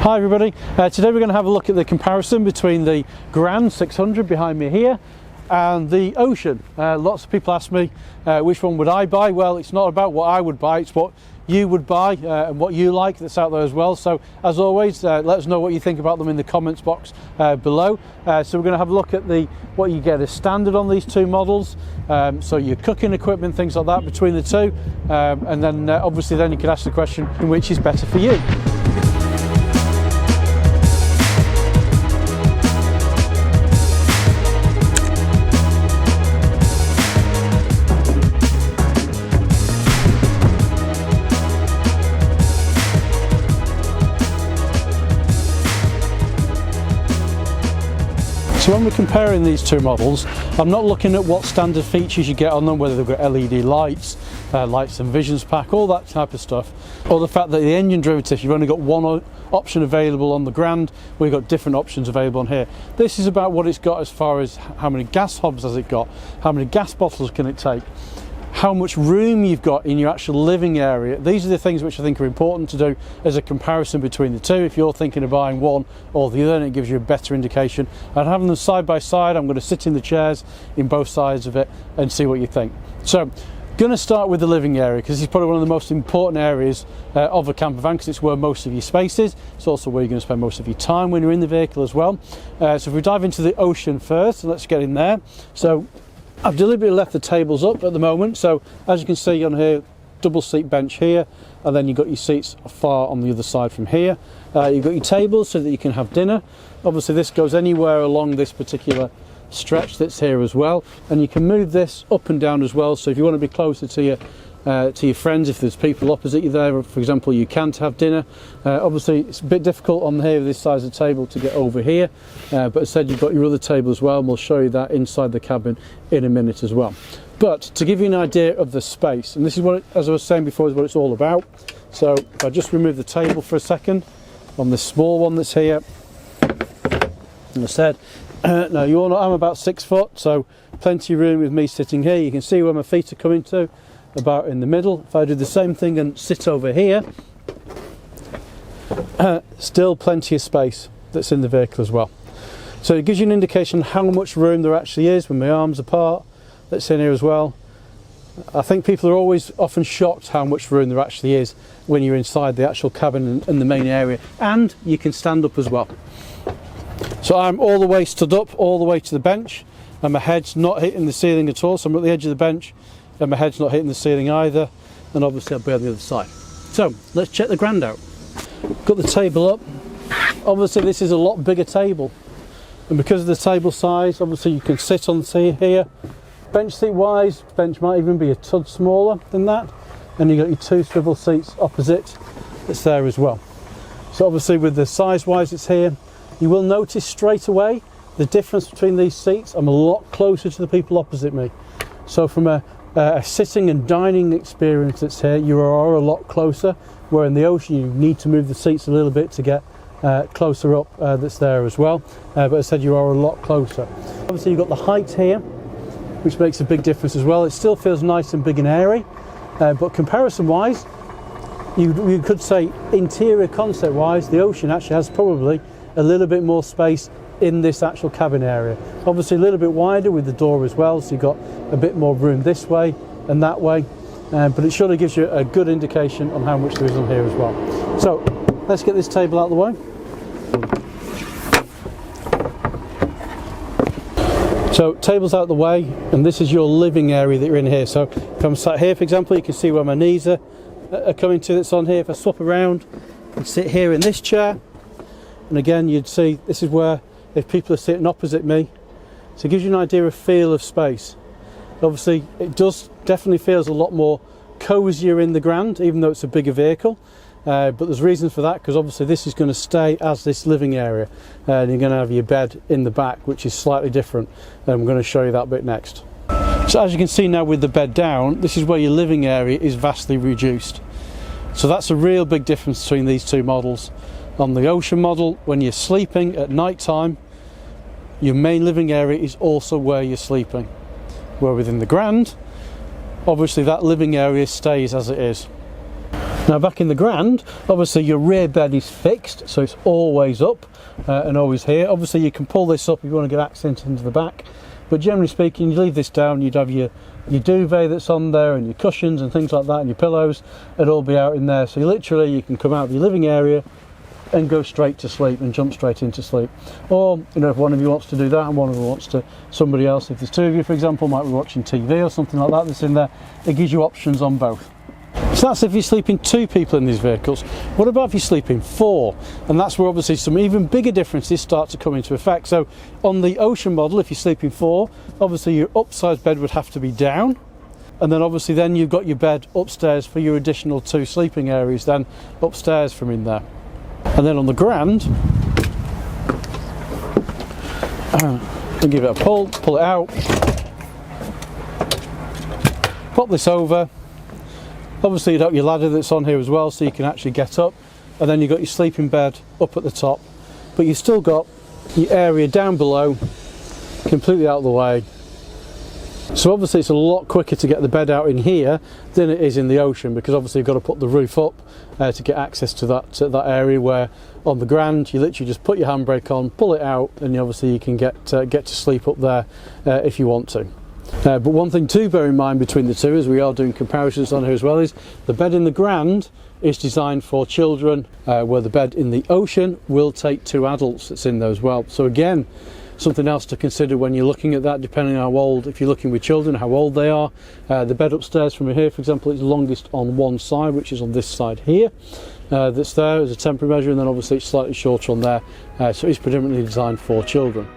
Hi everybody, today we're going to have a look at the comparison between the Grand 600 behind me here and the Ocean. Lots of people ask me which one would I buy. Well, it's not about what I would buy, it's what you would buy and what you like that's out there as well. So as always, let us know what you think about them in the comments box below. So we're going to have a look at what you get as standard on these two models, so your cooking equipment, things like that between the two, and then obviously then you can ask the question which is better for you. So when we're comparing these two models, I'm not looking at what standard features you get on them, whether they've got LED lights, lights and visions pack, all that type of stuff, or the fact that the engine derivative, you've only got one option available on the Grand, we've got different options available on here. This is about what it's got as far as how many gas hobs has it got, how many gas bottles can it take, how much room you've got in your actual living area. These are the things which I think are important to do as a comparison between the two. If you're thinking of buying one or the other, and it gives you a better indication. And having them side by side, I'm going to sit in the chairs in both sides of it and see what you think. So, going to start with the living area, because it's probably one of the most important areas of a camper van, because it's where most of your space is. It's also where you're going to spend most of your time when you're in the vehicle as well. So if we dive into the Ocean first, let's get in there. So I've deliberately left the tables up at the moment, so as you can see on here, double seat bench here, and then you've got your seats far on the other side from here. You've got your tables so that you can have dinner. Obviously this goes anywhere along this particular stretch that's here as well, and you can move this up and down as well. So if you want to be closer to your friends, if there's people opposite you there, for example, you can have dinner. Obviously it's a bit difficult on here this size of the table to get over here, but as I said, you've got your other table as well, and we'll show you that inside the cabin in a minute as well. But to give you an idea of the space, and this is what as I was saying before, is what it's all about. So if I just remove the table for a second on this small one that's here, and I said now you all know I'm about 6 foot, so plenty of room with me sitting here. You can see where my feet are coming to, about in the middle. If I do the same thing and sit over here, still plenty of space that's in the vehicle as well. So it gives you an indication how much room there actually is when my arms apart. That's in here as well. I think people are always often shocked how much room there actually is when you're inside the actual cabin and the main area, and you can stand up as well. So I'm all the way stood up, all the way to the bench, and my head's not hitting the ceiling at all. So I'm at the edge of the bench and my head's not hitting the ceiling either, and obviously I'll be on the other side. So let's check the Grand out. Got the table up. Obviously this is a lot bigger table, and because of the table size, obviously you can sit on the seat here. Bench seat wise, bench might even be a tad smaller than that, and you've got your two swivel seats opposite that's there as well. So obviously with the size wise it's here, you will notice straight away the difference between these seats. I'm a lot closer to the people opposite me. So from a sitting and dining experience that's here, you are a lot closer, where in the Ocean you need to move the seats a little bit to get closer up, that's there as well, but as I said, you are a lot closer. Obviously you've got the height here, which makes a big difference as well. It still feels nice and big and airy, but comparison wise, you could say interior concept wise, the Ocean actually has probably a little bit more space in this actual cabin area. Obviously a little bit wider with the door as well, so you've got a bit more room this way and that way, but it surely gives you a good indication on how much there is on here as well. So let's get this table out of the way. So table's out of the way, and this is your living area that you're in here. So if I'm sat here, for example, you can see where my knees are coming to, that's on here. If I swap around and sit here in this chair, and again you'd see this is where, if people are sitting opposite me, so it gives you an idea of feel of space. Obviously it does definitely feels a lot more cozier in the Grand, even though it's a bigger vehicle, but there's reasons for that, because obviously this is going to stay as this living area, and you're going to have your bed in the back, which is slightly different, and I'm going to show you that bit next. So as you can see now with the bed down, this is where your living area is vastly reduced. So that's a real big difference between these two models. On the Ocean model, when you're sleeping at night time, your main living area is also where you're sleeping. Where within the Grand, obviously that living area stays as it is. Now back in the Grand, obviously your rear bed is fixed, so it's always up and always here. Obviously you can pull this up if you want to get access into the back, but generally speaking, you leave this down, you'd have your duvet that's on there and your cushions and things like that and your pillows, it'll all be out in there. So you can come out of your living area and go straight to sleep and jump straight into sleep. Or, you know, if one of you wants to do that and one of you wants to, somebody else, if there's two of you for example, might be watching TV or something like that that's in there, it gives you options on both. So that's if you're sleeping 2 people in these vehicles. What about if you're sleeping 4? And that's where obviously some even bigger differences start to come into effect. So on the Ocean model, if you're sleeping 4, obviously your upsize bed would have to be down, and then obviously then you've got your bed upstairs for your additional 2 sleeping areas then upstairs from in there. And then on the Grand, I'll give it a pull it out, pop this over. Obviously you've got your ladder that's on here as well, so you can actually get up, and then you've got your sleeping bed up at the top, but you've still got your area down below completely out of the way. So obviously it's a lot quicker to get the bed out in here than it is in the Ocean, because obviously you've got to put the roof up to get access to that area, where on the Grand you literally just put your handbrake on, pull it out, and obviously you can get to sleep up there if you want to. But one thing to bear in mind between the two, as we are doing comparisons on here as well, is the bed in the Grand is designed for children, where the bed in the Ocean will take 2 adults that's in there as well. So again, something else to consider when you're looking at that, depending on how old, if you're looking with children, how old they are. The bed upstairs from here, for example, is longest on one side, which is on this side here. That's there as a temporary measure, and then obviously it's slightly shorter on there, so it's predominantly designed for children.